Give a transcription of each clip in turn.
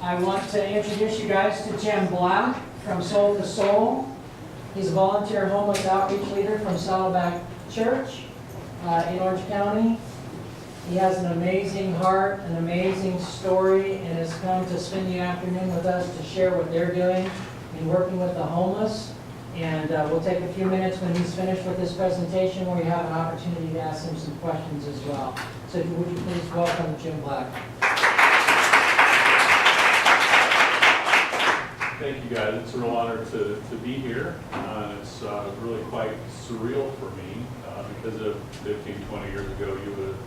I want to introduce you guys to Jim Black from Soul to Soul. He's a volunteer homeless outreach leader from Saddleback Church in Orange County. He has an amazing heart, an amazing story, and has come to spend the afternoon with us to share what they're doing in working with the homeless. And we'll take a few minutes when he's finished with this presentation where you have an opportunity to ask him some questions as well. So would you please welcome Jim Black. Thank you guys. It's a real honor to be here. It's really quite surreal for me because of 15, 20 years ago you would have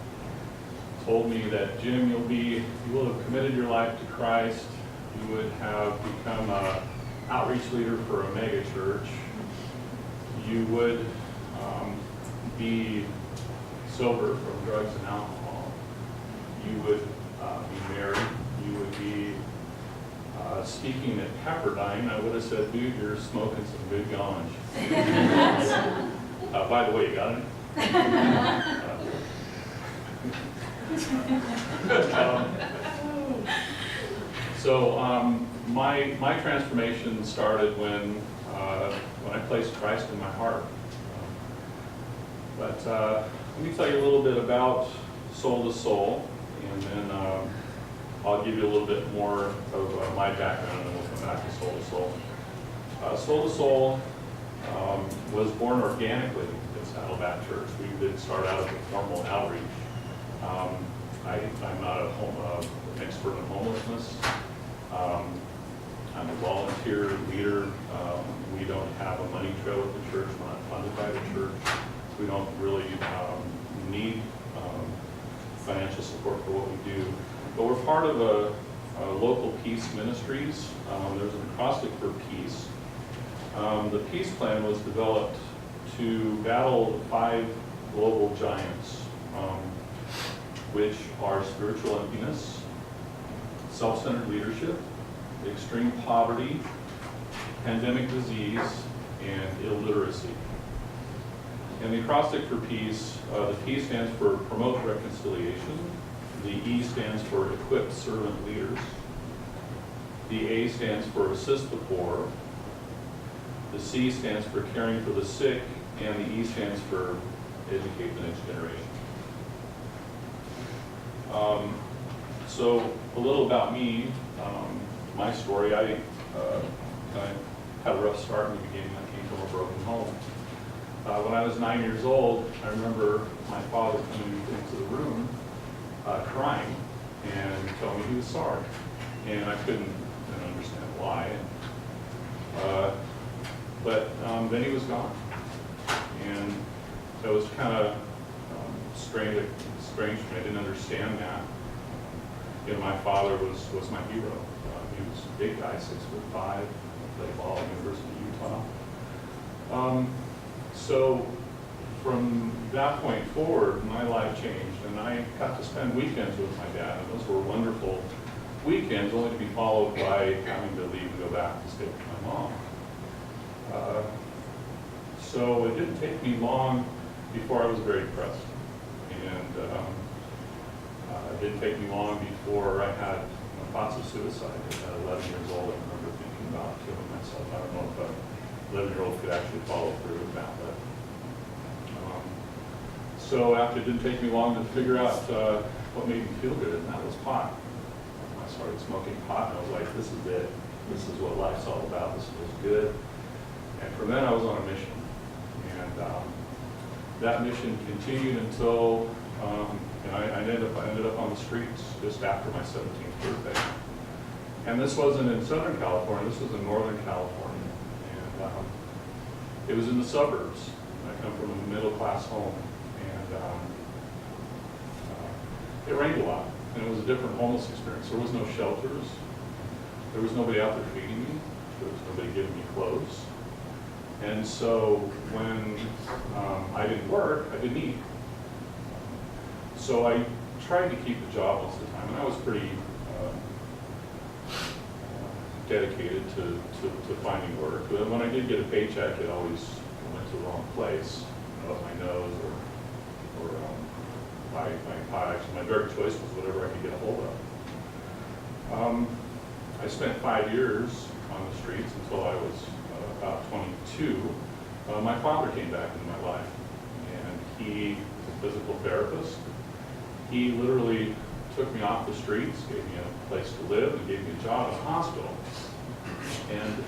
told me that, Jim, you will have committed your life to Christ. You would have become an outreach leader for a mega church. You would be sober from drugs and alcohol. You would be married. You would be speaking at Pepperdine. I would have said, dude, you're smoking some good ganj. By the way, you got it? My transformation started when I placed Christ in my heart. But let me tell you a little bit about Soul to Soul, and then I'll give you a little bit more of my background, and then we'll come back to Soul to Soul. Soul to Soul was born organically at Saddleback Church. We didn't start out as a formal outreach. I'm not an expert in homelessness. I'm a volunteer leader. We don't have a money trail with the church. We're not funded by the church. We don't really need financial support for what we do. But we're part of a local peace ministries. There's an Acrostic for peace. The peace plan was developed to battle 5 global giants, which are spiritual emptiness, self-centered leadership, extreme poverty, pandemic disease, and illiteracy. And the Acrostic for peace, the P stands for promote reconciliation, the E stands for equip servant leaders, the A stands for assist the poor, the C stands for caring for the sick, and the E stands for educate the next generation. So a little about me, my story. I had a rough start in the beginning. I came from a broken home. When I was 9 years old, I remember my father coming into the room crying and telling me he was sorry. And I couldn't understand why. But then he was gone. And that was kind of strange for me. I didn't understand that. My father was my hero. He was a big guy, 6'5", played ball at the University of Utah. So from that point forward, my life changed, and I got to spend weekends with my dad, and those were wonderful weekends, only to be followed by having to leave and go back to stay with my mom. So it didn't take me long before I was very depressed, and it didn't take me long before I had thoughts of suicide. At 11 years old, I remember thinking about killing myself. I don't know if an 11-year-old could actually follow through with that. But, so after it didn't take me long to figure out what made me feel good, and that was pot. I started smoking pot, and I was like, this is it. This is what life's all about. This feels good. And from then I was on a mission. And that mission continued until I ended up on the streets just after my 17th birthday. And this wasn't in Southern California, this was in Northern California. And it was in the suburbs. I come from a middle-class home. And it rained a lot. And it was a different homeless experience. There was no shelters. There was nobody out there feeding me. There was nobody giving me clothes. And so when I didn't work, I didn't eat. So I tried to keep a job most of the time, and I was pretty dedicated to finding work. But when I did get a paycheck, it always went to the wrong place, up my nose, or actually my direct choice was whatever I could get a hold of. I spent 5 years on the streets until I was about 22. My father came back into my life, and he was a physical therapist. He literally took me off the streets, gave me a place to live, and gave me a job in a hospital. And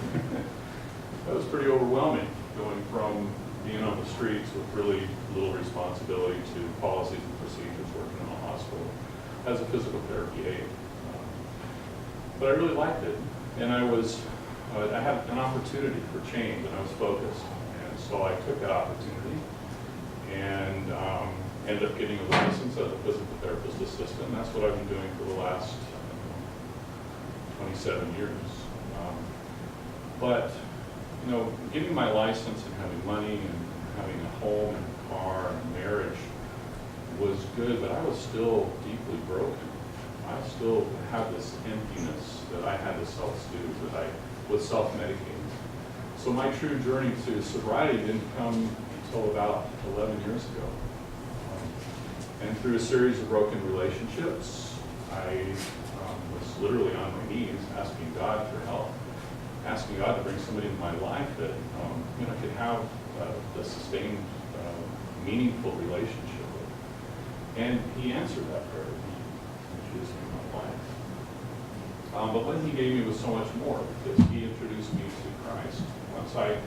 that was pretty overwhelming, going from being on the streets with really little responsibility to policies and procedures working in a hospital as a physical therapy aide. But I really liked it, and I had an opportunity for change, and I was focused. And so I took that opportunity and ended up getting a license as a physical therapist assistant. And that's what I've been doing for the last 27 years. But you know, getting my license and having money and having a home and a car and a marriage was good, but I was still deeply broken. I still had this emptiness that I had to self-soothe, that I was self-medicating. So my true journey to sobriety didn't come until about 11 years ago. And through a series of broken relationships, I was literally on my knees asking God for help, asking God to bring somebody into my life that I could have a sustained, meaningful relationship with. And He answered that prayer. He introduced me to my life. But what He gave me was so much more, because He introduced me to Christ. Once I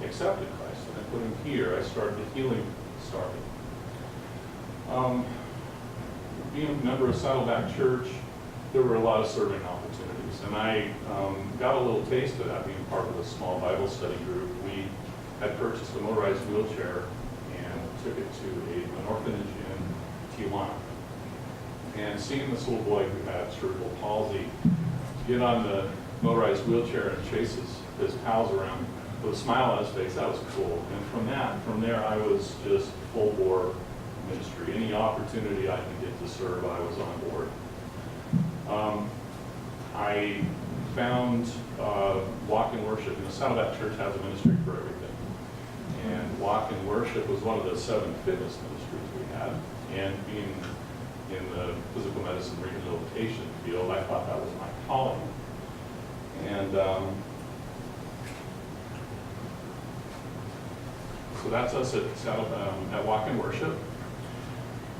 accepted Christ and I put Him here, the healing started. Being a member of Saddleback Church, there were a lot of serving opportunities, and I got a little taste of that being part of a small Bible study group. We had purchased a motorized wheelchair and took it to an orphanage in Tijuana. And seeing this little boy who had cerebral palsy get on the motorized wheelchair and chase his pals around with a smile on his face, that was cool. And from there, I was just full bore ministry. Any opportunity I could get to serve, I was on board. I found Walk in Worship. Saddleback Church has a ministry for everything. And Walk in Worship was one of the 7 fitness ministries we had. And being in the physical medicine rehabilitation field, I thought that was my calling. And so that's us at Walk in Worship.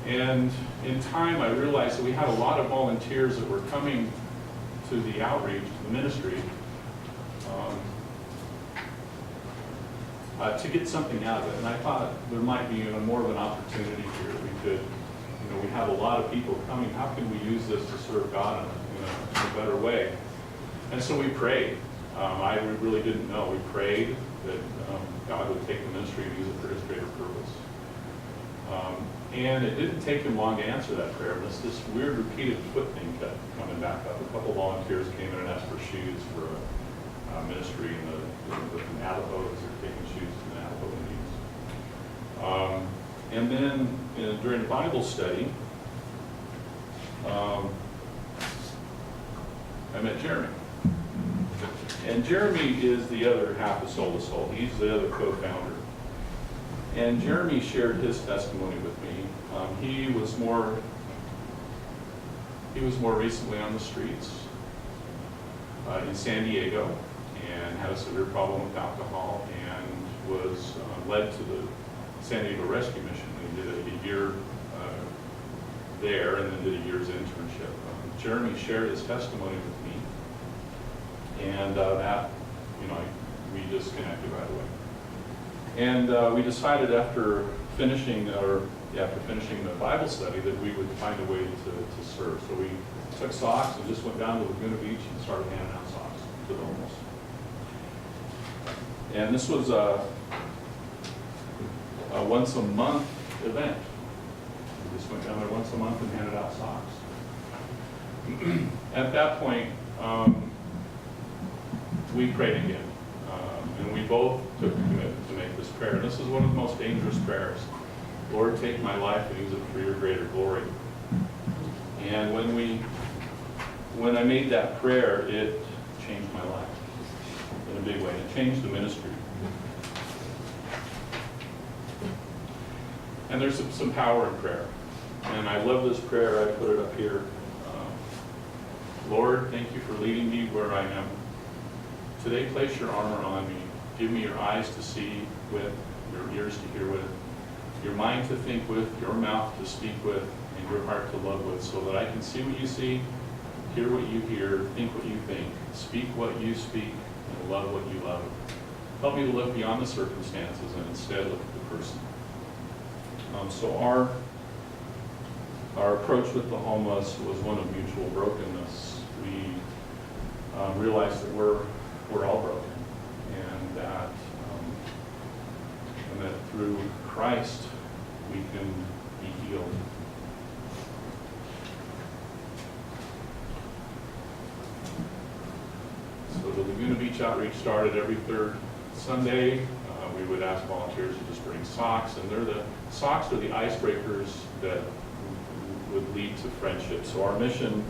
And in time, I realized that we had a lot of volunteers that were coming to the outreach, to the ministry, to get something out of it. And I thought there might be more of an opportunity here. We have a lot of people coming. How can we use this to serve God in a better way? And so we prayed. I really didn't know. We prayed that God would take the ministry and use it for His greater purpose. And it didn't take Him long to answer that prayer. This weird repeated foot thing kept coming back up. A couple volunteers came in and asked for shoes for a ministry in the Navajos. They're taking shoes to the Navajo Indians. And then during the Bible study, I met Jeremy. And Jeremy is the other half of Soul to Soul. He's the other co-founder. And Jeremy shared his testimony with me. He was more recently on the streets in San Diego and had a severe problem with alcohol and was led to the San Diego Rescue Mission. He did a year there and then did a year's internship. Jeremy shared his testimony with me, and we just connected right away. And we decided after finishing the Bible study that we would find a way to serve. So we took socks and just went down to Laguna Beach and started handing out socks to the homeless. And this was a once a month event. We just went down there once a month and handed out socks. At that point, we prayed again. And we both took a commitment to make this prayer. And this is one of the most dangerous prayers. Lord, take my life and use it for your greater glory. And when I made that prayer, it changed my life in a big way. It changed the ministry. And there's some power in prayer. And I love this prayer. I put it up here. Lord, thank you for leading me where I am. Today, place your armor on me. Give me your eyes to see with, your ears to hear with, your mind to think with, your mouth to speak with, and your heart to love with, so that I can see what you see, hear what you hear, think what you think, speak what you speak, and love what you love. Help me to look beyond the circumstances and instead look at the person. So our approach with the homeless was one of mutual brokenness. We realized that we're all broken, and that through Christ we can be healed. So the Laguna Beach outreach started every third Sunday. We would ask volunteers to just bring socks, and the socks are the icebreakers that would lead to friendship. So our mission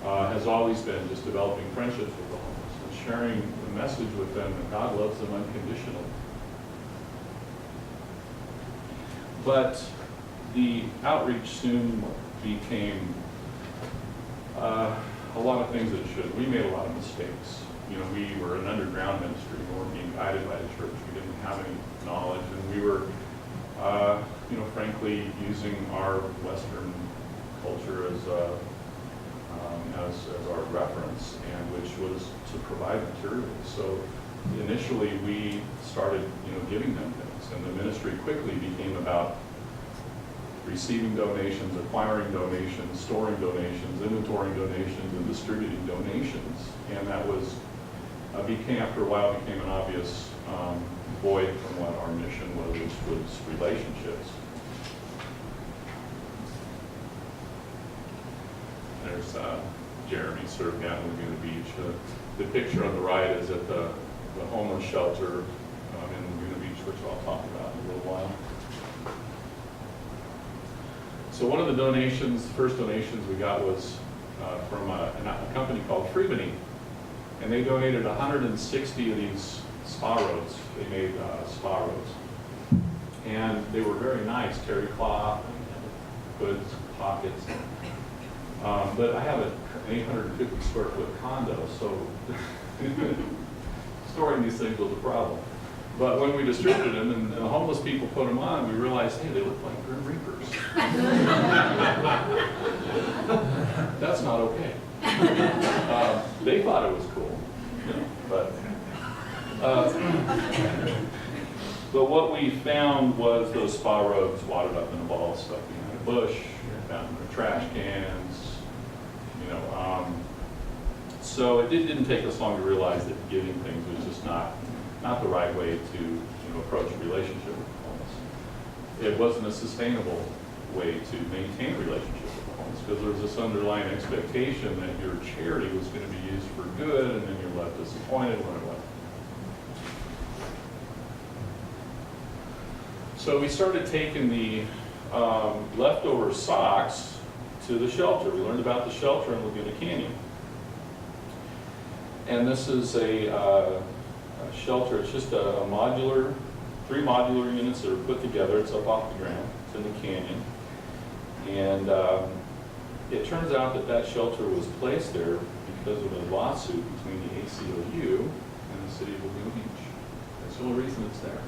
has always been just developing friendships with the homeless and sharing the message with them that God loves them unconditionally. But the outreach soon became a lot of things that it should. We made a lot of mistakes. You know, we were an underground ministry. We weren't being guided by the church. We didn't have any knowledge, and we were, frankly, using our Western culture as our reference, and which was to provide materials. So initially, we started, giving them things, and the ministry quickly became about receiving donations, acquiring donations, storing donations, inventorying donations, and distributing donations. And that was after a while became an obvious void from what our mission was, which was relationships. There's Jeremy served down in Laguna Beach. The picture on the right is at the homeless shelter in Laguna Beach, which I'll talk about in a little while. So one of the first donations we got was from a company called Pepperdine, and they donated 160 of these spa robes. They made spa robes, and they were very nice, terry cloth and hoods, pockets. But I have an 850 square foot condo, so storing these things was a problem. But when we distributed them and the homeless people put them on, we realized, hey, they look like Grim Reapers. That's not okay. They thought it was cool, but what we found was those spa robes wadded up in a ball stuck behind a bush, found in their trash cans, so it didn't take us long to realize that giving things was just not the right way to approach a relationship with the homeless. It wasn't a sustainable way to maintain a relationship with the homeless, because there was this underlying expectation that your charity was going to be used for good, and then you're left disappointed when it wasn't. So we started taking the leftover socks to the shelter. We learned about the shelter in Laguna Canyon. And this is a shelter. It's just three modular units that are put together. It's up off the ground. It's in the canyon. And it turns out that shelter was placed there because of a lawsuit between the ACLU and the city of Laguna Beach. That's the only reason it's there.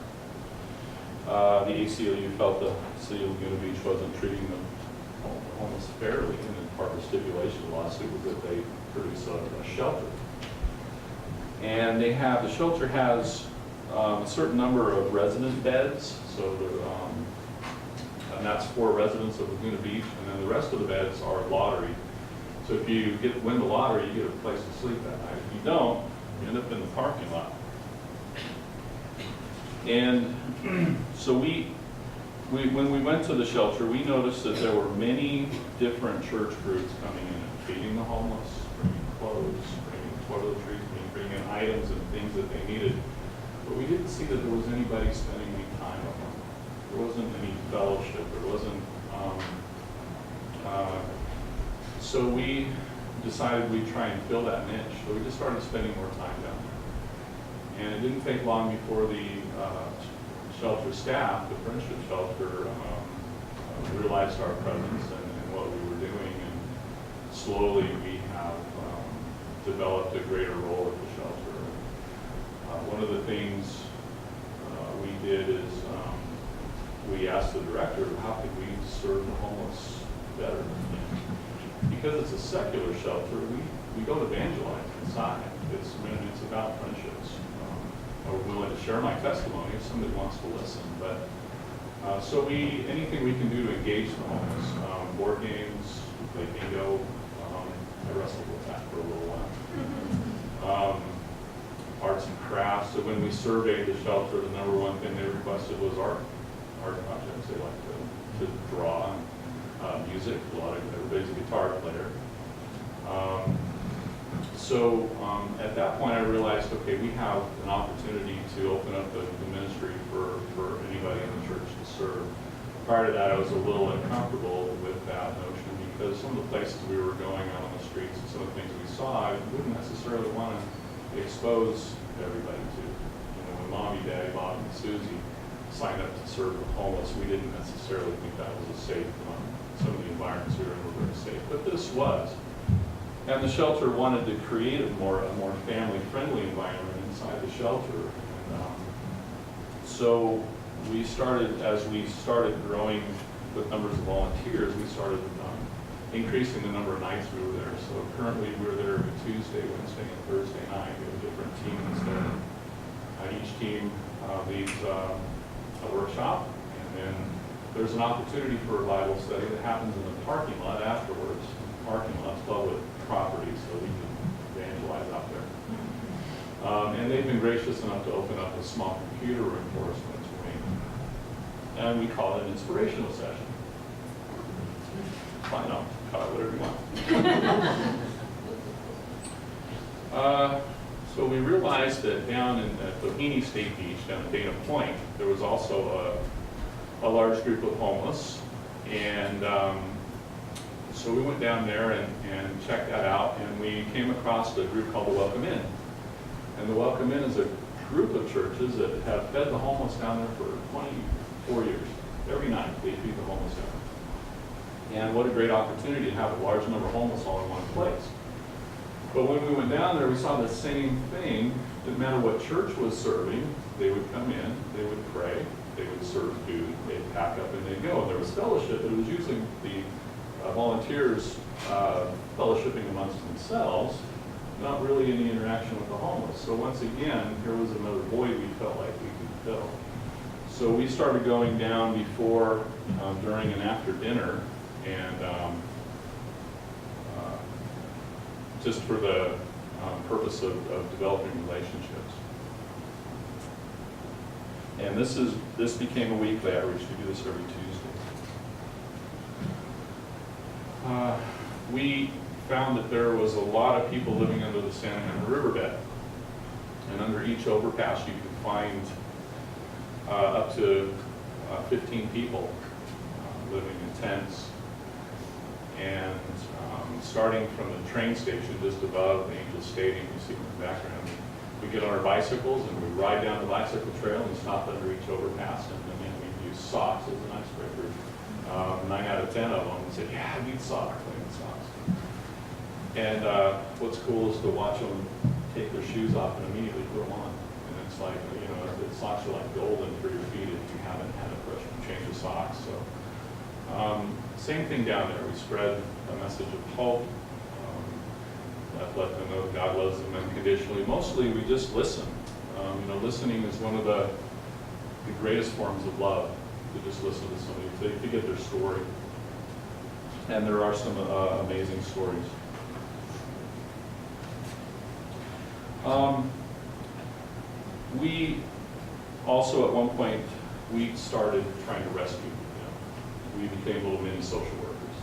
The ACLU felt the city of Laguna Beach wasn't treating them almost fairly, and then part of the stipulation of the lawsuit was that they produce a shelter. And the shelter has a certain number of resident beds, so and that's for residents of Laguna Beach, and then the rest of the beds are lottery. So if you win the lottery, you get a place to sleep that night. If you don't, you end up in the parking lot. And so when we went to the shelter, we noticed that there were many different church groups coming in and feeding the homeless, bringing clothes, bringing toiletries, bringing in items and things that they needed. But we didn't see that there was anybody spending any time with them. There wasn't any fellowship. There wasn't. So we decided we'd try and fill that niche. So we just started spending more time down there. And it didn't take long before the shelter staff, the Friendship Shelter, realized our presence and what we were doing. And slowly we have developed a greater role at the shelter. One of the things we did is we asked the director, how could we serve the homeless better? Because it's a secular shelter, we don't evangelize inside. It's about friendships. I'm willing to share my testimony if somebody wants to listen. But so anything we can do to engage the homeless, board games, play bingo. I wrestled with that for a little while. Arts and crafts. So when we surveyed the shelter, the number one thing they requested was art projects. They like to draw, music. Everybody's a guitar player. So at that point, I realized, okay, we have an opportunity to open up the ministry for anybody in the church to serve. Prior to that, I was a little uncomfortable with that notion because some of the places we were going out on the streets and some of the things we saw, I wouldn't necessarily want to expose everybody to. When Mommy, Daddy, Bob, and Susie signed up to serve the homeless, we didn't necessarily think that was a safe, some of the environments we were in were very safe, but this was. And the shelter wanted to create a more family-friendly environment inside the shelter. And, so as we started growing with numbers of volunteers, we started increasing the number of nights we were there. So currently we're there every Tuesday, Wednesday, and Thursday night. We have different teams there. Each team leads a workshop, and then there's an opportunity for a Bible study that happens in the parking lot afterwards. The parking lot's public property, so we can evangelize out there. And they've been gracious enough to open up a small computer room for us when it's raining. And we call it an inspirational session. Fine, no, call it whatever you want. So we realized that down at Bohini State Beach, down at Dana Point, there was also a large group of homeless. And so we went down there and checked that out, and we came across a group called the Welcome Inn. And the Welcome Inn is a group of churches that have fed the homeless down there for 24 years. Every night they feed the homeless down there. And what a great opportunity to have a large number of homeless all in one place. But when we went down there, we saw the same thing. It didn't matter what church was serving, they would come in, they would pray, they would serve food, they'd pack up and they'd go. And there was fellowship, but it was usually the volunteers fellowshipping amongst themselves, not really any interaction with the homeless. So once again, here was another void we felt like we could fill. So we started going down before, during, and after dinner, and just for the purpose of developing relationships. And this became a weekly outreach. We do this every Tuesday. We found that there was a lot of people living under the Santa Ana riverbed. And under each overpass you could find up to 15 people living in tents. And starting from the train station just above Angel Stadium, you see in the background, we get on our bicycles and we ride down the bicycle trail and stop under each overpass, and then we use socks as an icebreaker. 9 out of 10 of them said, yeah, I need socks, I need socks. And what's cool is to watch them take their shoes off and immediately put them on. And it's like, the socks are like golden for your feet if you haven't had a fresh change of socks. So same thing down there. We spread a message of hope. Let them know God loves them unconditionally. Mostly we just listen. Listening is one of the greatest forms of love, to just listen to somebody, to get their story. And there are some amazing stories. We also, at one point, we started trying to rescue. We became little mini social workers.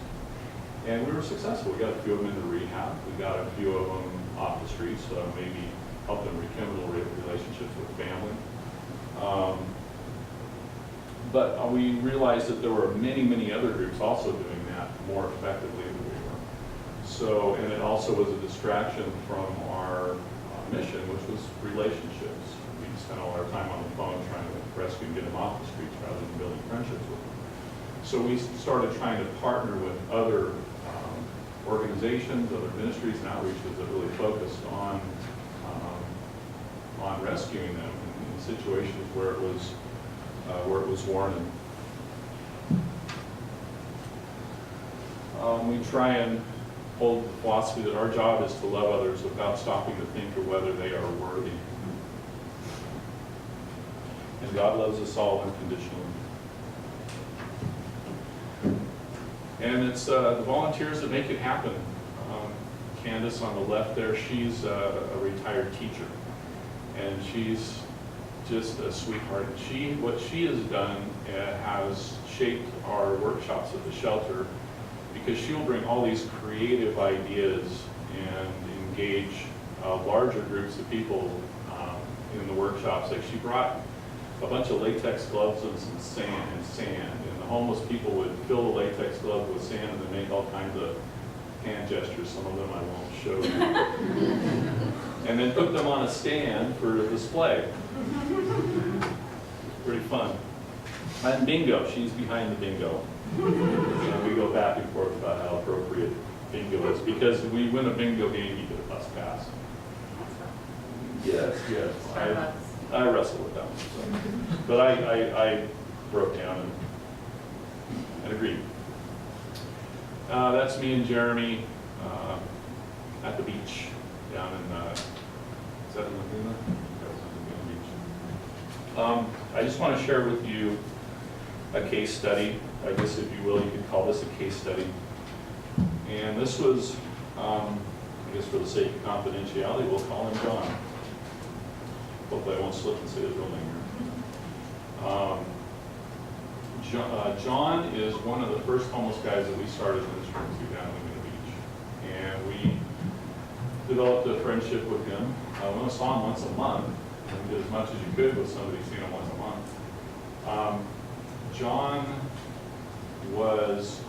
And we were successful. We got a few of them into rehab. We got a few of them off the streets, maybe help them rekindle relationships with family. But we realized that there were many, many other groups also doing that more effectively than we were. So, and it also was a distraction from our mission, which was relationships. We spent all our time on the phone trying to rescue and get them off the streets rather than building friendships with them. So we started trying to partner with other organizations, other ministries and outreaches that really focused on rescuing them in situations where it was warranted. We try and hold the philosophy that our job is to love others without stopping to think of whether they are worthy. And God loves us all unconditionally. And it's the volunteers that make it happen. Candace on the left there, she's a retired teacher. And she's just a sweetheart. What she has done has shaped our workshops at the shelter, because she'll bring all these creative ideas and engage larger groups of people in the workshops. Like she brought a bunch of latex gloves and some sand, and the homeless people would fill the latex glove with sand and then make all kinds of hand gestures. Some of them I won't show you. And then put them on a stand for display. Pretty fun. And bingo, she's behind the bingo. And we go back and forth about how appropriate bingo is, because we win a bingo game, you get a bus pass. Yes. I wrestle with them. So. But I broke down and agreed. That's me and Jeremy at the beach down in, is that in Laguna? That was in Laguna Beach. I just want to share with you a case study. I guess if you will, you could call this a case study. And this was, I guess for the sake of confidentiality, we'll call him John. Hopefully I won't slip and say his real name here. John is one of the first homeless guys that we started ministering to down in Laguna Beach. And we developed a friendship with him. We only saw him once a month. And did as much as you could with somebody seeing him once a month. John was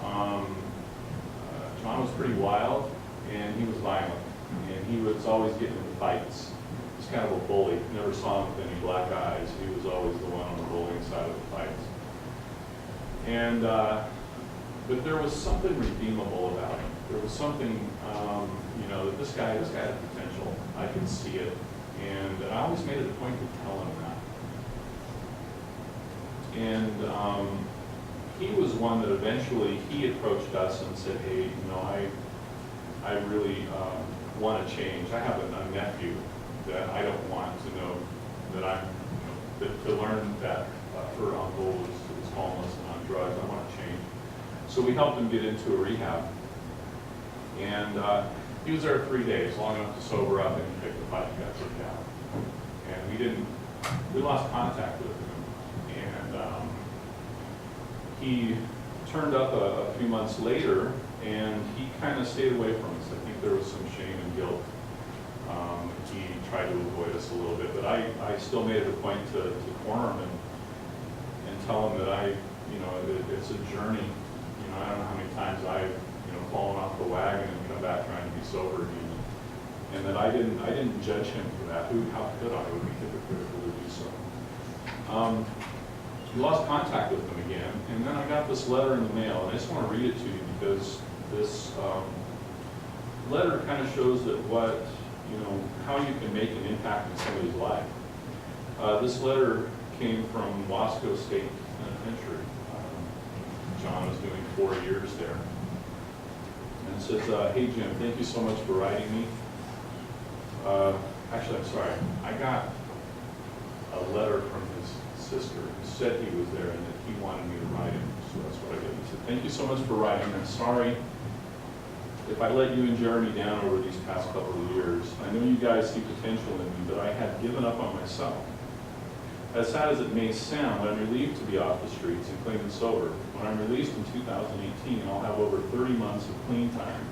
pretty wild, and he was violent, and he was always getting into fights. He was kind of a bully. Never saw him with any black eyes. He was always the one on the bullying side of the fights. And but there was something redeemable about him. There was something, that this guy had potential. I could see it, and I always made it a point to tell him that. And he was one that eventually he approached us and said, hey, I really want to change. I have a nephew that I don't want to know that to learn that her uncle was homeless and on drugs. I want to change. So we helped him get into a rehab. And he was there 3 days, long enough to sober up, and he picked the fight and got kicked out. And we lost contact with him. And he turned up a few months later, and he kind of stayed away from us. I think there was some shame and guilt. He tried to avoid us a little bit, but I still made it a point to corner him and tell him that it's a journey. I don't know how many times I've fallen off the wagon and come back trying to be sober again, and that I didn't judge him for that. How could I? It would be hypocritical to do so. We lost contact with him again, and then I got this letter in the mail, and I just want to read it to you because this letter kind of shows that how you can make an impact in somebody's life. This letter came from Wasco State Penitentiary. John was doing 4 years there. And it says, hey Jim, thank you so much for writing me. Actually, I'm sorry. I got a letter from his sister who said he was there and that he wanted me to write him. So that's what I did. He said, thank you so much for writing. I'm sorry if I let you and Jeremy down over these past couple of years. I know you guys see potential in me, but I had given up on myself. As sad as it may sound, when I'm relieved to be off the streets and clean and sober, when I'm released in 2018, I'll have over 30 months of clean time.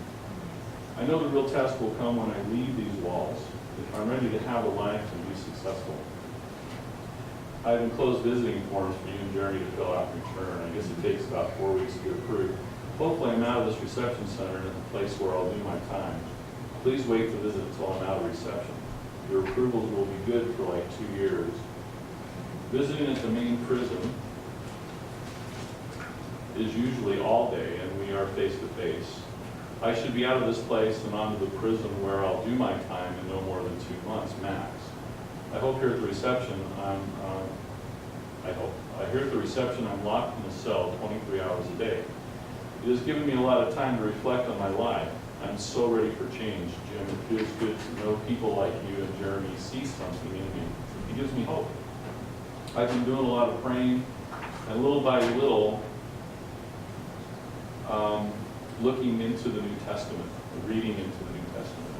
I know the real test will come when I leave these walls, if I'm ready to have a life and be successful. I have enclosed visiting forms for you and Jeremy to fill out and return. I guess it takes about 4 weeks to get approved. Hopefully I'm out of this reception center and at the place where I'll do my time. Please wait to visit until I'm out of reception. Your approvals will be good for like 2 years. Visiting at the main prison is usually all day, and we are face-to-face. I should be out of this place and onto the prison where I'll do my time in no more than 2 months max. I hope here at the reception, I'm locked in a cell 23 hours a day. It has given me a lot of time to reflect on my life. I'm so ready for change, Jim. It feels good to know people like you and Jeremy see something in me. It gives me hope. I've been doing a lot of praying, and little by little, looking into the New Testament, reading into the New Testament.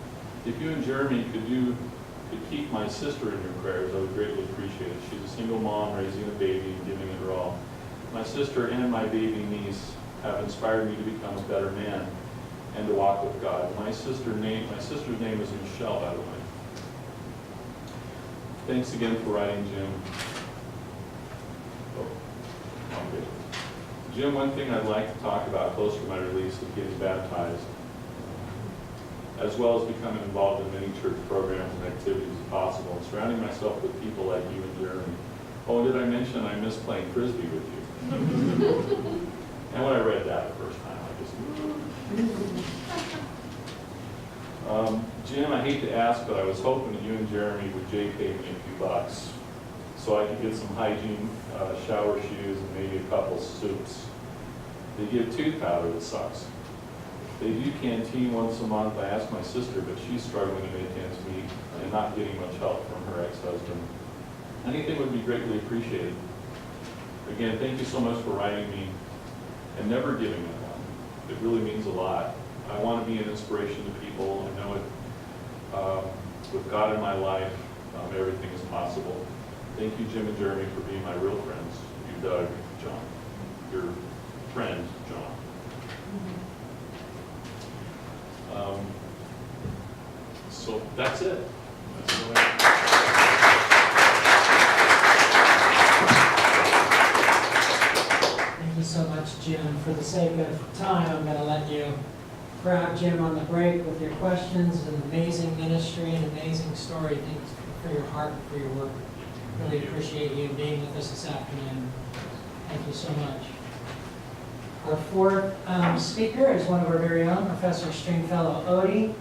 If you and Jeremy could keep my sister in your prayers, I would greatly appreciate it. She's a single mom raising a baby and giving it her all. My sister and my baby niece have inspired me to become a better man and to walk with God. My sister's name is Michelle, by the way. Thanks again for writing, Jim. Okay. Jim, one thing I'd like to talk about closer to my release is getting baptized, as well as becoming involved in many church programs and activities as possible, and surrounding myself with people like you and Jeremy. Oh, and did I mention I miss playing Frisbee with you? And when I read that the first time, I just... Jim, I hate to ask, but I was hoping that you and Jeremy would J-pay me a few bucks so I could get some hygiene, shower shoes, and maybe a couple soups. They give tooth powder that sucks. They do canteen once a month. I asked my sister, but she's struggling to make ends meet and not getting much help from her ex-husband. Anything would be greatly appreciated. Again, thank you so much for writing me and never giving up on me. It really means a lot. I want to be an inspiration to people. I know it. With God in my life, everything is possible. Thank you, Jim and Jeremy, for being my real friends. You, Doug, John. Your friend, John. So that's it. That's what Thank you so much, Jim. For the sake of time, I'm going to let you grab Jim on the break with your questions. An amazing ministry, an amazing story. Thanks for your heart and for your work. Really appreciate you being with us this afternoon. Thank you so much. Our fourth speaker is one of our very own, Professor Stringfellow Odie.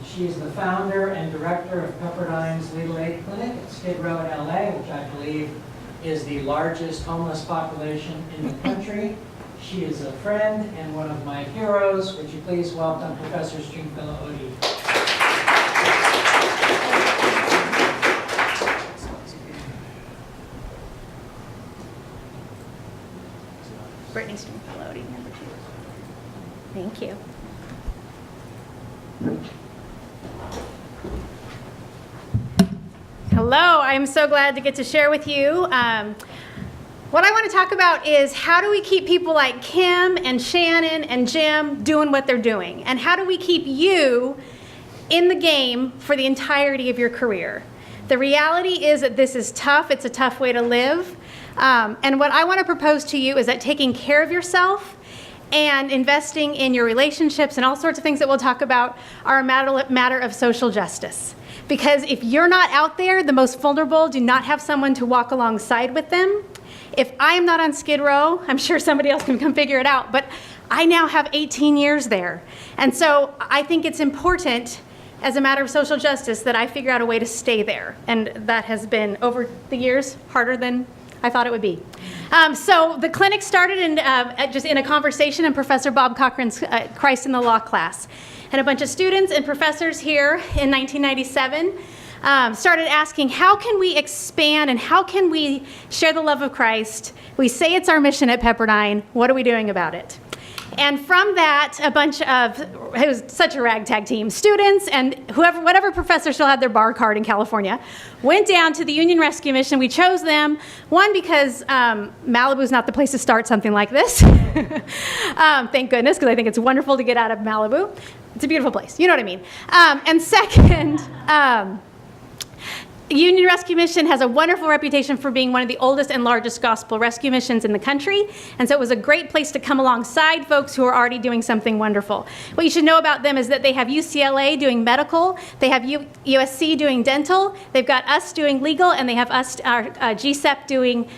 She is the founder and director of Pepperdine's Legal Aid Clinic at Skid Row in LA, which I believe is the largest homeless population in the country. She is a friend and one of my heroes. Would you please welcome Professor Stringfellow Odie. Brittany Stringfellow, number 2. Thank you. Hello, I'm so glad to get to share with you. What I want to talk about is how do we keep people like Kim and Shannon and Jim doing what they're doing? And how do we keep you in the game for the entirety of your career? The reality is that this is tough. It's a tough way to live. And what I want to propose to you is that taking care of yourself and investing in your relationships and all sorts of things that we'll talk about are a matter of social justice. Because if you're not out there, the most vulnerable do not have someone to walk alongside with them. If I am not on Skid Row, I'm sure somebody else can come figure it out, but I now have 18 years there. And so I think it's important as a matter of social justice that I figure out a way to stay there. And that has been, over the years, harder than I thought it would be. So the clinic started just in a conversation in Professor Bob Cochran's Christ in the Law class. And a bunch of students and professors here in 1997 started asking, how can we expand and how can we share the love of Christ? We say it's our mission at Pepperdine. What are we doing about it? And from that, a bunch of, it was such a ragtag team, students and whatever professor still had their bar card in California, went down to the Union Rescue Mission. We chose them, one, because Malibu's not the place to start something like this. Thank goodness, because I think it's wonderful to get out of Malibu. It's a beautiful place, you know what I mean. And second, Union Rescue Mission has a wonderful reputation for being one of the oldest and largest gospel rescue missions in the country, and so it was a great place to come alongside folks who are already doing something wonderful. What you should know about them is that they have UCLA doing medical, they have USC doing dental, they've got us doing legal, and they have us, our GSEP, doing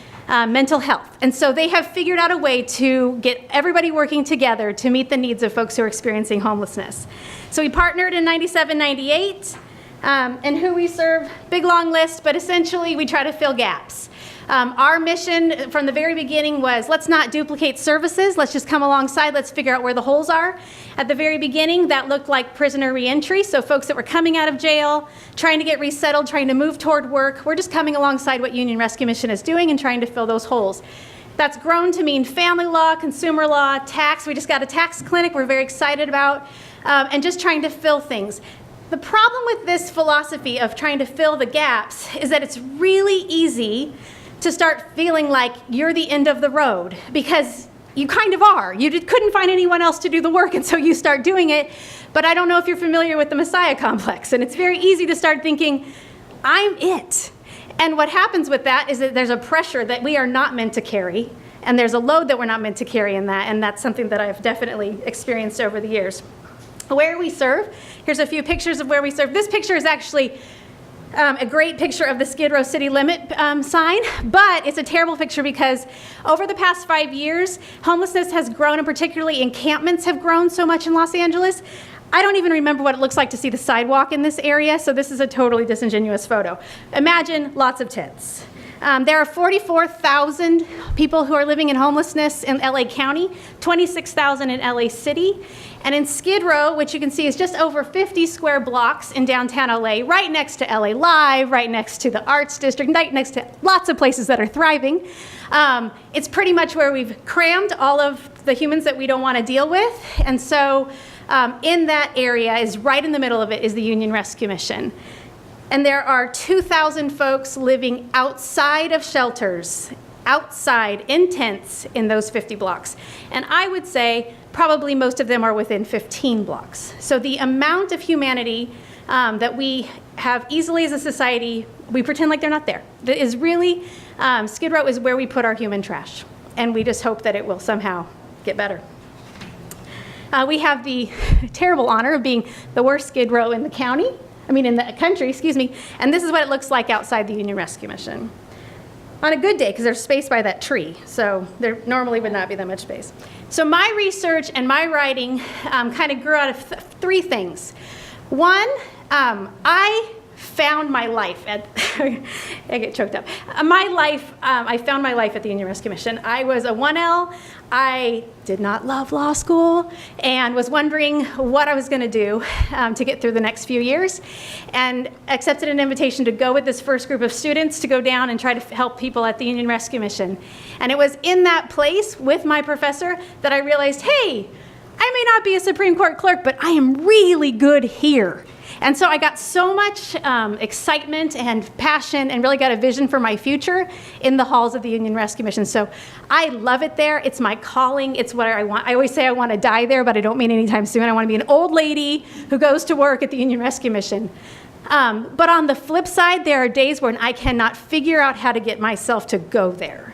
mental health. And so they have figured out a way to get everybody working together to meet the needs of folks who are experiencing homelessness. So we partnered in 97, 98, and who we serve, big long list, but essentially we try to fill gaps. Our mission from the very beginning was, let's not duplicate services, let's just come alongside, let's figure out where the holes are. At the very beginning, that looked like prisoner reentry, so folks that were coming out of jail, trying to get resettled, trying to move toward work. We're just coming alongside what Union Rescue Mission is doing and trying to fill those holes. That's grown to mean family law, consumer law, tax. We just got a tax clinic we're very excited about, and just trying to fill things. The problem with this philosophy of trying to fill the gaps is that it's really easy to start feeling like you're the end of the road, because you kind of are. You couldn't find anyone else to do the work, and so you start doing it. But I don't know if you're familiar with the Messiah complex, and it's very easy to start thinking, I'm it. And what happens with that is that there's a pressure that we are not meant to carry, and there's a load that we're not meant to carry in that, and that's something that I've definitely experienced over the years. Where we serve, here's a few pictures of where we serve. This picture is actually a great picture of the Skid Row city limit sign, but it's a terrible picture because over the past 5 years, homelessness has grown, and particularly encampments have grown so much in Los Angeles. I don't even remember what it looks like to see the sidewalk in this area, so this is a totally disingenuous photo. Imagine lots of tents. There are 44,000 people who are living in homelessness in LA County, 26,000 in LA City, and in Skid Row, which you can see is just over 50 square blocks in downtown LA, right next to LA Live, right next to the Arts District, right next to lots of places that are thriving. It's pretty much where we've crammed all of the humans that we don't want to deal with, and so in that area is right in the middle of it is the Union Rescue Mission. And there are 2,000 folks living outside of shelters, outside in tents in those 50 blocks. And I would say probably most of them are within 15 blocks. So the amount of humanity that we have easily as a society, we pretend like they're not there. That is really, Skid Row is where we put our human trash. And we just hope that it will somehow get better. We have the terrible honor of being the worst Skid Row in the county. In the country, excuse me, and this is what it looks like outside the Union Rescue Mission. On a good day, because there's space by that tree, so there normally would not be that much space. So my research and my writing kind of grew out of three things. One, I found my life at, I get choked up. I found my life at the Union Rescue Mission. I was a 1L. I did not love law school and was wondering what I was going to do to get through the next few years, and accepted an invitation to go with this first group of students to go down and try to help people at the Union Rescue Mission. And it was in that place with my professor that I realized, hey, I may not be a Supreme Court clerk, but I am really good here. And so I got so much excitement and passion and really got a vision for my future in the halls of the Union Rescue Mission. So I love it there. It's my calling. It's what I want. I always say I want to die there, but I don't mean anytime soon. I want to be an old lady who goes to work at the Union Rescue Mission. But on the flip side, there are days when I cannot figure out how to get myself to go there.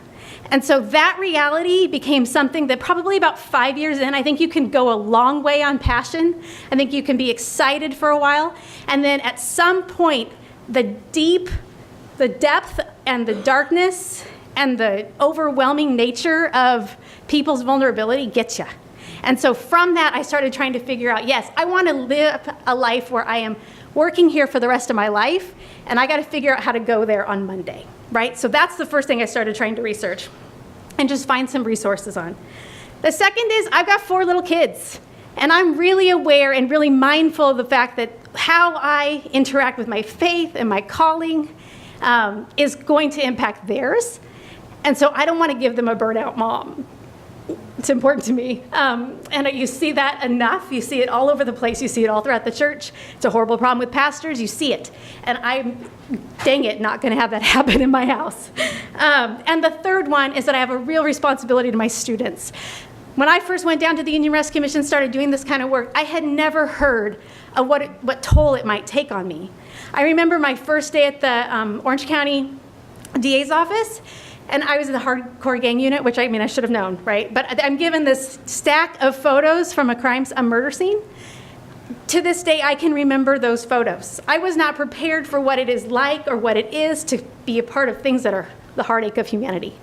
And so that reality became something that probably about 5 years in, I think you can go a long way on passion. I think you can be excited for a while. And then at some point, the depth and the darkness and the overwhelming nature of people's vulnerability gets you. And so from that, I started trying to figure out, yes, I want to live a life where I am working here for the rest of my life, and I got to figure out how to go there on Monday. Right? So that's the first thing I started trying to research and just find some resources on. The second is I've got 4 little kids, and I'm really aware and really mindful of the fact that how I interact with my faith and my calling is going to impact theirs. And so I don't want to give them a burnout mom. It's important to me. And you see that enough. You see it all over the place. You see it all throughout the church. It's a horrible problem with pastors. You see it. And I'm, dang it, not going to have that happen in my house. And the third one is that I have a real responsibility to my students. When I first went down to the Union Rescue Mission, started doing this kind of work, I had never heard of what toll it might take on me. I remember my first day at the Orange County DA's office, and I was in the hardcore gang unit, which I should have known, right? But I'm given this stack of photos from a murder scene. To this day, I can remember those photos. I was not prepared for what it is like or what it is to be a part of things that are the heartache of humanity.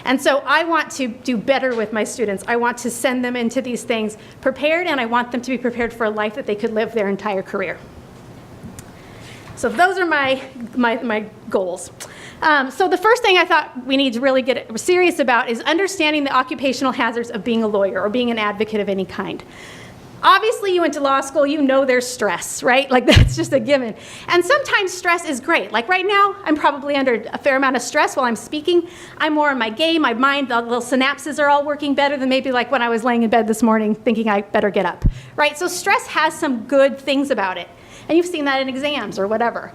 And so I want to do better with my students. I want to send them into these things prepared, and I want them to be prepared for a life that they could live their entire career. So those are my goals. So the first thing I thought we need to really get serious about is understanding the occupational hazards of being a lawyer or being an advocate of any kind. Obviously, you went to law school, you know there's stress, right? Like, that's just a given. And sometimes stress is great. Like right now, I'm probably under a fair amount of stress while I'm speaking. I'm more in my game, my mind, the little synapses are all working better than maybe like when I was laying in bed this morning thinking I better get up, right? So stress has some good things about it. And you've seen that in exams or whatever.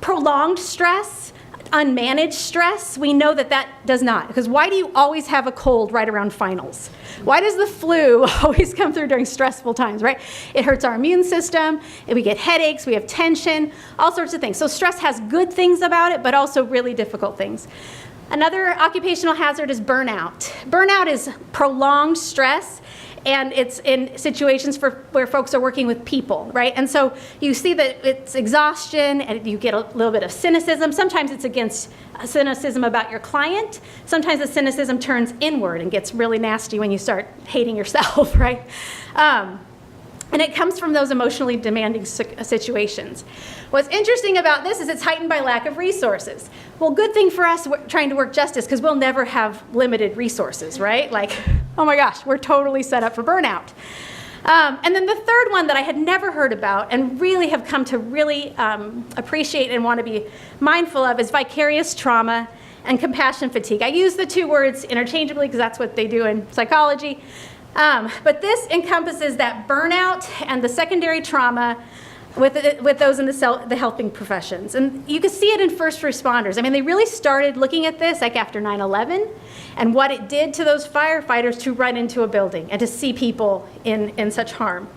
Prolonged stress, unmanaged stress, we know that that does not. Because why do you always have a cold right around finals? Why does the flu always come through during stressful times, right? It hurts our immune system, and we get headaches, we have tension, all sorts of things. So stress has good things about it, but also really difficult things. Another occupational hazard is burnout. Burnout is prolonged stress, and it's in situations where folks are working with people, right? And so you see that it's exhaustion, and you get a little bit of cynicism. Sometimes it's against cynicism about your client. Sometimes the cynicism turns inward and gets really nasty when you start hating yourself, right? And it comes from those emotionally demanding situations. What's interesting about this is it's heightened by lack of resources. Well, good thing for us trying to work justice, because we'll never have limited resources, right? Like, oh my gosh, we're totally set up for burnout. And then the third one that I had never heard about and really have come to really appreciate and want to be mindful of is vicarious trauma and compassion fatigue. I use the two words interchangeably because that's what they do in psychology. But this encompasses that burnout and the secondary trauma with those in the helping professions. And you can see it in first responders. I mean, they really started looking at this like after 9/11 and what it did to those firefighters to run into a building and to see people in such harm.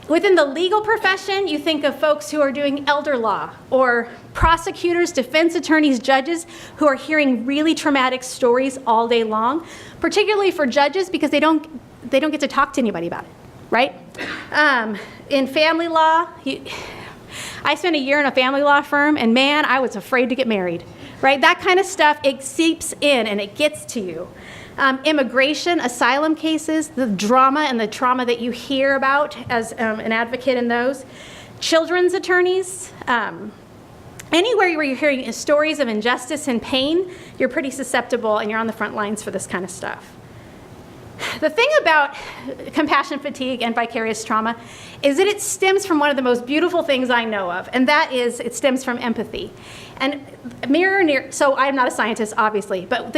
Within the legal profession, you think of folks who are doing elder law or prosecutors, defense attorneys, judges who are hearing really traumatic stories all day long, particularly for judges because they don't get to talk to anybody about it, right? In family law, I spent a year in a family law firm, and man, I was afraid to get married, right? That kind of stuff, it seeps in and it gets to you. Immigration, asylum cases, the drama and the trauma that you hear about as an advocate in those. Children's attorneys, anywhere where you're hearing stories of injustice and pain, you're pretty susceptible and you're on the front lines for this kind of stuff. The thing about compassion fatigue and vicarious trauma is that it stems from one of the most beautiful things I know of, and that is it stems from empathy. And so I'm not a scientist, obviously, but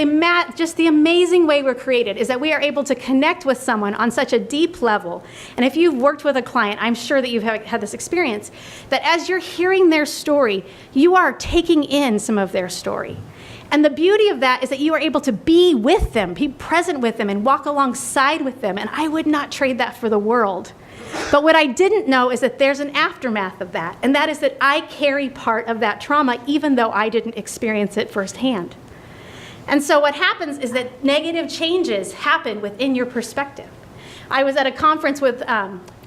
just the amazing way we're created is that we are able to connect with someone on such a deep level. And if you've worked with a client, I'm sure that you've had this experience, that as you're hearing their story, you are taking in some of their story. And the beauty of that is that you are able to be with them, be present with them, and walk alongside with them. And I would not trade that for the world. But what I didn't know is that there's an aftermath of that. And that is that I carry part of that trauma even though I didn't experience it firsthand. And so what happens is that negative changes happen within your perspective. I was at a conference with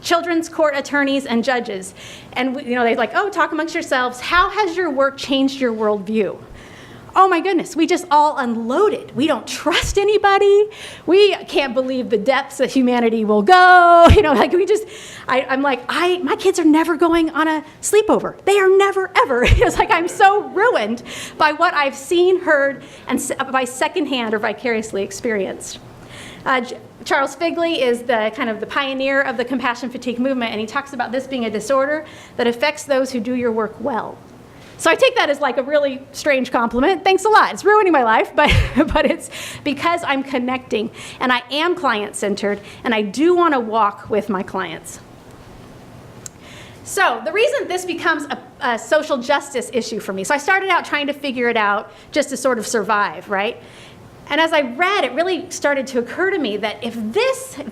children's court attorneys and judges. And they're like, oh, talk amongst yourselves. How has your work changed your worldview? Oh my goodness, we just all unloaded. We don't trust anybody. We can't believe the depths that humanity will go. I'm like, my kids are never going on a sleepover. They are never, ever. It's like I'm so ruined by what I've seen, heard, and by secondhand or vicariously experienced. Charles Figley is the pioneer of the compassion fatigue movement, and he talks about this being a disorder that affects those who do your work well. So I take that as like a really strange compliment. Thanks a lot. It's ruining my life, but it's because I'm connecting and I am client-centered and I do want to walk with my clients. So the reason this becomes a social justice issue for me, so I started out trying to figure it out just to sort of survive, right? And as I read, it really started to occur to me that if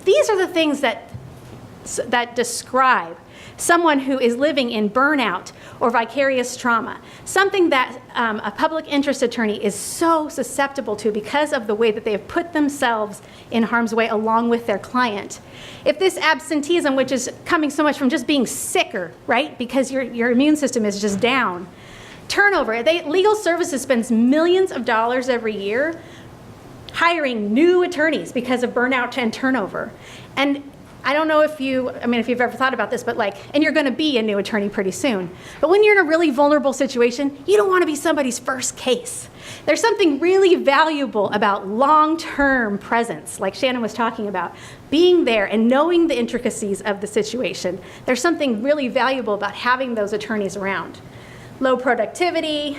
these are the things that describe someone who is living in burnout or vicarious trauma, something that a public interest attorney is so susceptible to because of the way that they have put themselves in harm's way along with their client. If this absenteeism, which is coming so much from just being sicker, right, because your immune system is just down, Turnover. Legal services spends millions of dollars every year hiring new attorneys because of burnout and turnover. And I don't know if you've ever thought about this, but and you're going to be a new attorney pretty soon. But when you're in a really vulnerable situation, you don't want to be somebody's first case. There's something really valuable about long-term presence, like Shannon was talking about, being there and knowing the intricacies of the situation. There's something really valuable about having those attorneys around. Low productivity,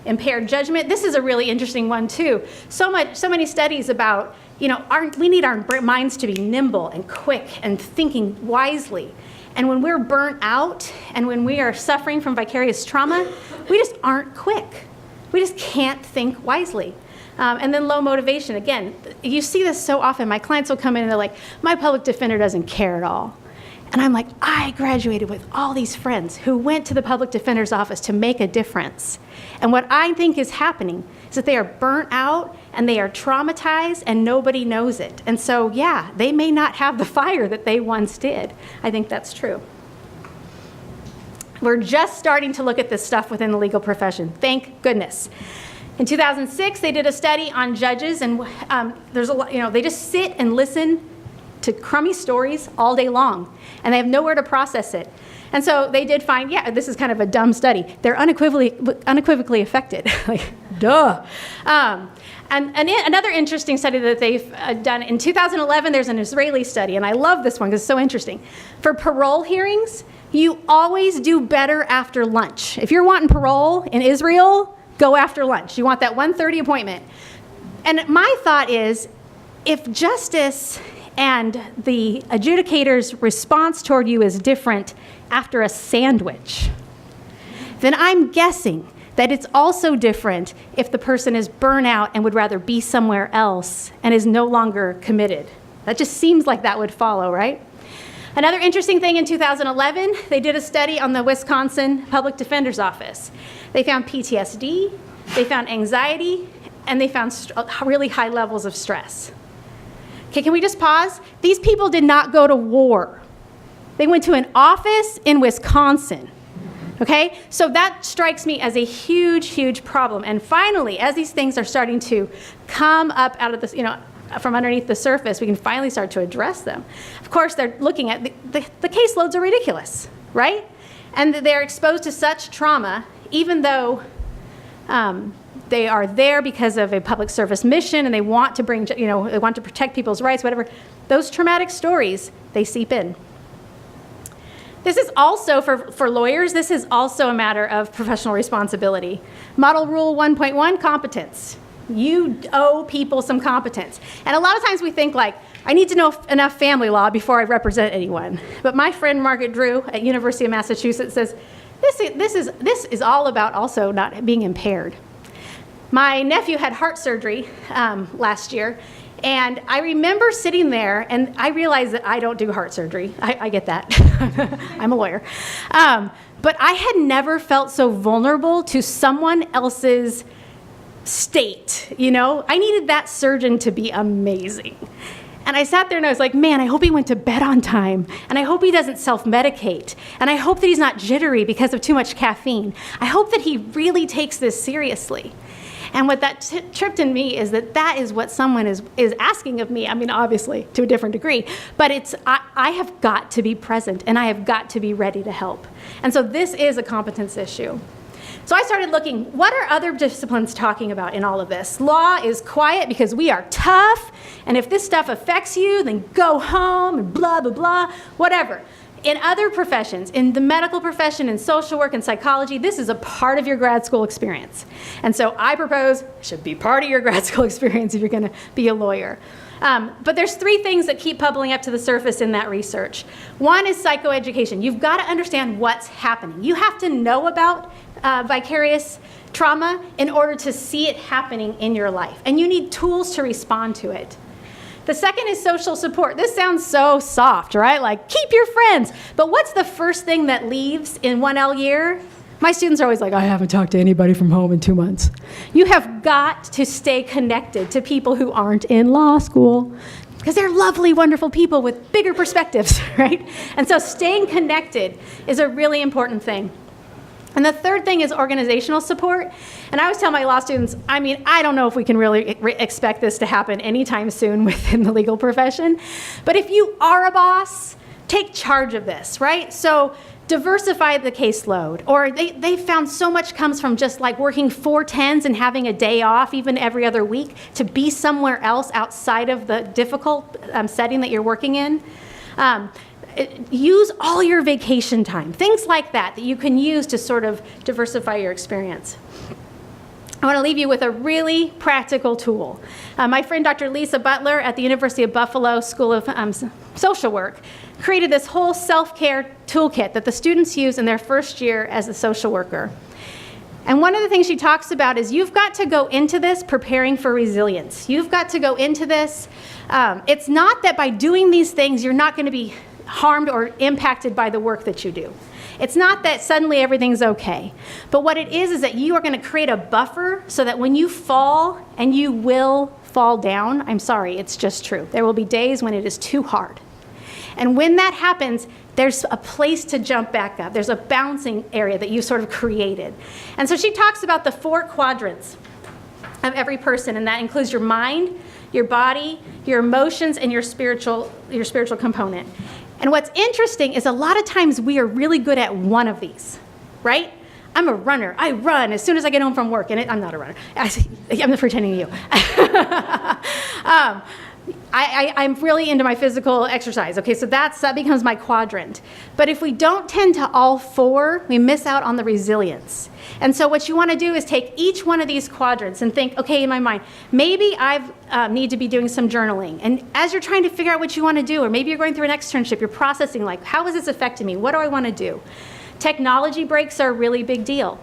impaired judgment. This is a really interesting one too. So many studies about, we need our minds to be nimble and quick and thinking wisely. And when we're burnt out and when we are suffering from vicarious trauma, we just aren't quick. We just can't think wisely. And then low motivation. Again, you see this so often. My clients will come in and they're like, my public defender doesn't care at all. And I'm like, I graduated with all these friends who went to the public defender's office to make a difference. And what I think is happening is that they are burnt out and they are traumatized and nobody knows it. And so, yeah, they may not have the fire that they once did. I think that's true. We're just starting to look at this stuff within the legal profession. Thank goodness. In 2006, they did a study on judges, and there's a lot, they just sit and listen to crummy stories all day long, and they have nowhere to process it. And so they did find, this is kind of a dumb study. They're unequivocally affected. Like, duh. And another interesting study that they've done, in 2011, there's an Israeli study, and I love this one because it's so interesting. For parole hearings, you always do better after lunch. If you're wanting parole in Israel, go after lunch. You want that 1:30 appointment. And my thought is, if justice and the adjudicator's response toward you is different after a sandwich, then I'm guessing that it's also different if the person is burnout and would rather be somewhere else and is no longer committed. That just seems like that would follow, right? Another interesting thing, in 2011, they did a study on the Wisconsin Public Defender's Office. They found PTSD, they found anxiety, and they found really high levels of stress. Okay, can we just pause? These people did not go to war. They went to an office in Wisconsin. Okay, so that strikes me as a huge, huge problem. And finally, as these things are starting to come up out of this, from underneath the surface, we can finally start to address them. Of course, they're looking at the caseloads are ridiculous, right? And they're exposed to such trauma, even though they are there because of a public service mission and they want to bring, they want to protect people's rights, whatever. Those traumatic stories, they seep in. This is also, for lawyers, this is also a matter of professional responsibility. Model Rule 1.1, competence. You owe people some competence. And a lot of times we think I need to know enough family law before I represent anyone. But my friend Margaret Drew at University of Massachusetts says, this is all about also not being impaired. My nephew had heart surgery last year, and I remember sitting there, and I realized that I don't do heart surgery. I get that. I'm a lawyer. But I had never felt so vulnerable to someone else's state, I needed that surgeon to be amazing. And I sat there and I was like, man, I hope he went to bed on time. And I hope he doesn't self-medicate. And I hope that he's not jittery because of too much caffeine. I hope that he really takes this seriously. And what that tripped in me is that is what someone is asking of me. I mean, obviously, to a different degree. But I have got to be present and I have got to be ready to help. And so this is a competence issue. So I started looking, what are other disciplines talking about in all of this? Law is quiet because we are tough, and if this stuff affects you, then go home and blah, blah, blah, whatever. In other professions, in the medical profession, in social work and psychology, this is a part of your grad school experience. And so I propose it should be part of your grad school experience if you're going to be a lawyer. But there's three things that keep bubbling up to the surface in that research. One is psychoeducation. You've got to understand what's happening. You have to know about vicarious trauma in order to see it happening in your life. And you need tools to respond to it. The second is social support. This sounds so soft, right? Like, keep your friends. But what's the first thing that leaves in 1L year? My students are always like, I haven't talked to anybody from home in 2 months. You have got to stay connected to people who aren't in law school because they're lovely, wonderful people with bigger perspectives, right? And so staying connected is a really important thing. And the third thing is organizational support. And I always tell my law students, I mean, I don't know if we can really expect this to happen anytime soon within the legal profession. But if you are a boss, take charge of this, right? So diversify the caseload. Or they found so much comes from just like working 4/10s and having a day off even every other week to be somewhere else outside of the difficult setting that you're working in. Use all your vacation time, things like that you can use to sort of diversify your experience. I want to leave you with a really practical tool. My friend Dr. Lisa Butler at the University of Buffalo School of Social Work created this whole self-care toolkit that the students use in their first year as a social worker. And one of the things she talks about is you've got to go into this preparing for resilience. You've got to go into this. It's not that by doing these things you're not going to be harmed or impacted by the work that you do. It's not that suddenly everything's okay. But what it is that you are going to create a buffer so that when you fall, and you will fall down, I'm sorry, it's just true. There will be days when it is too hard. And when that happens, there's a place to jump back up. There's a bouncing area that you sort of created. And so she talks about the 4 quadrants of every person, and that includes your mind, your body, your emotions, and your spiritual component. And what's interesting is a lot of times we are really good at one of these, right? I'm a runner. I run as soon as I get home from work, and I'm not a runner. I'm pretending to you. I'm really into my physical exercise. Okay, so that becomes my quadrant. But if we don't tend to all 4, we miss out on the resilience. And so what you want to do is take each one of these quadrants and think, okay, in my mind, maybe I need to be doing some journaling. And as you're trying to figure out what you want to do, or maybe you're going through an externship, you're processing like, how is this affecting me? What do I want to do? Technology breaks are a really big deal.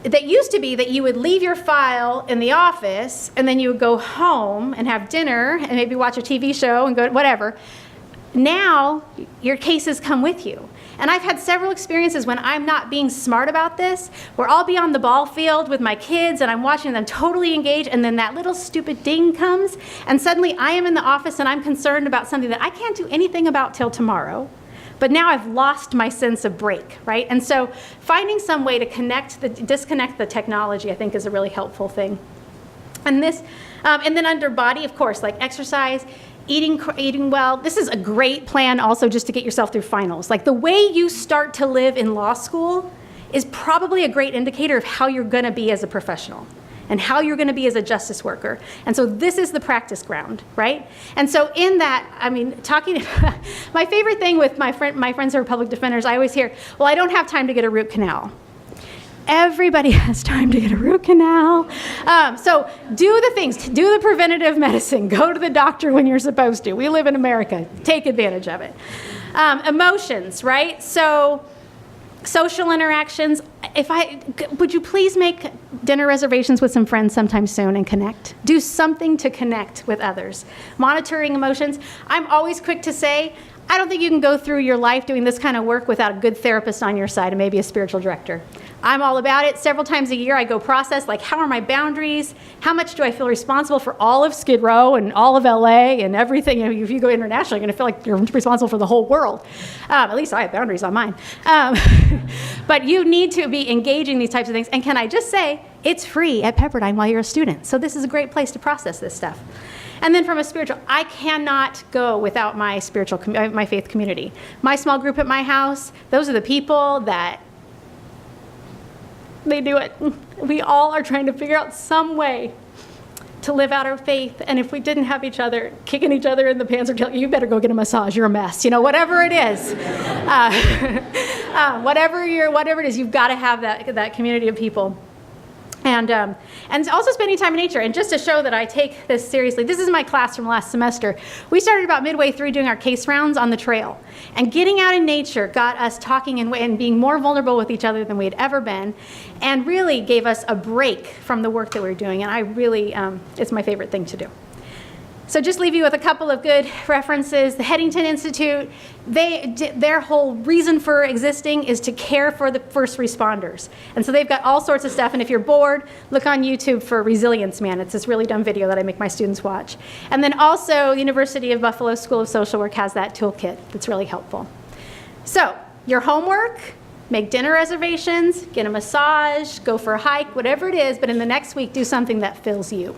That used to be that you would leave your file in the office and then you would go home and have dinner and maybe watch a TV show and go whatever. Now your cases come with you. And I've had several experiences when I'm not being smart about this, where I'll be on the ball field with my kids and I'm watching them totally engaged, and then that little stupid ding comes, and suddenly I am in the office and I'm concerned about something that I can't do anything about till tomorrow. But now I've lost my sense of break, right? And so finding some way to disconnect the technology, I think, is a really helpful thing. And this, and then under body, of course, like exercise, eating well. This is a great plan also just to get yourself through finals. Like the way you start to live in law school is probably a great indicator of how you're going to be as a professional and how you're going to be as a justice worker. And so this is the practice ground, right? And so in that, I mean, my favorite thing with my friends who are public defenders, I always hear, well, I don't have time to get a root canal. Everybody has time to get a root canal. So do the things, do the preventative medicine, go to the doctor when you're supposed to. We live in America, take advantage of it. Emotions, right? So social interactions. Would you please make dinner reservations with some friends sometime soon and connect? Do something to connect with others. Monitoring emotions. I'm always quick to say, I don't think you can go through your life doing this kind of work without a good therapist on your side and maybe a spiritual director. I'm all about it. Several times a year I go process, like, how are my boundaries? How much do I feel responsible for all of Skid Row and all of LA and everything? You know, if you go international, you're going to feel like you're responsible for the whole world. At least I have boundaries on mine. But you need to be engaging these types of things. And can I just say, it's free at Pepperdine while you're a student. So this is a great place to process this stuff. And then from a spiritual, I cannot go without my my faith community. My small group at my house, those are the people that they do it. We all are trying to figure out some way to live out our faith. And if we didn't have each other, kicking each other in the pants or telling you better go get a massage, you're a mess. You know, whatever it is. Whatever it is, you've got to have that community of people. And also spending time in nature. And just to show that I take this seriously, this is my class from last semester. We started about midway through doing our case rounds on the trail. And getting out in nature got us talking and being more vulnerable with each other than we had ever been, and really gave us a break from the work that we were doing. And I really, it's my favorite thing to do. So just leave you with a couple of good references. The Headington Institute, their whole reason for existing is to care for the first responders. And so they've got all sorts of stuff. And if you're bored, look on YouTube for Resilience Man. It's this really dumb video that I make my students watch. And then also, University of Buffalo School of Social Work has that toolkit that's really helpful. So your homework, make dinner reservations, get a massage, go for a hike, whatever it is, but in the next week, do something that fills you.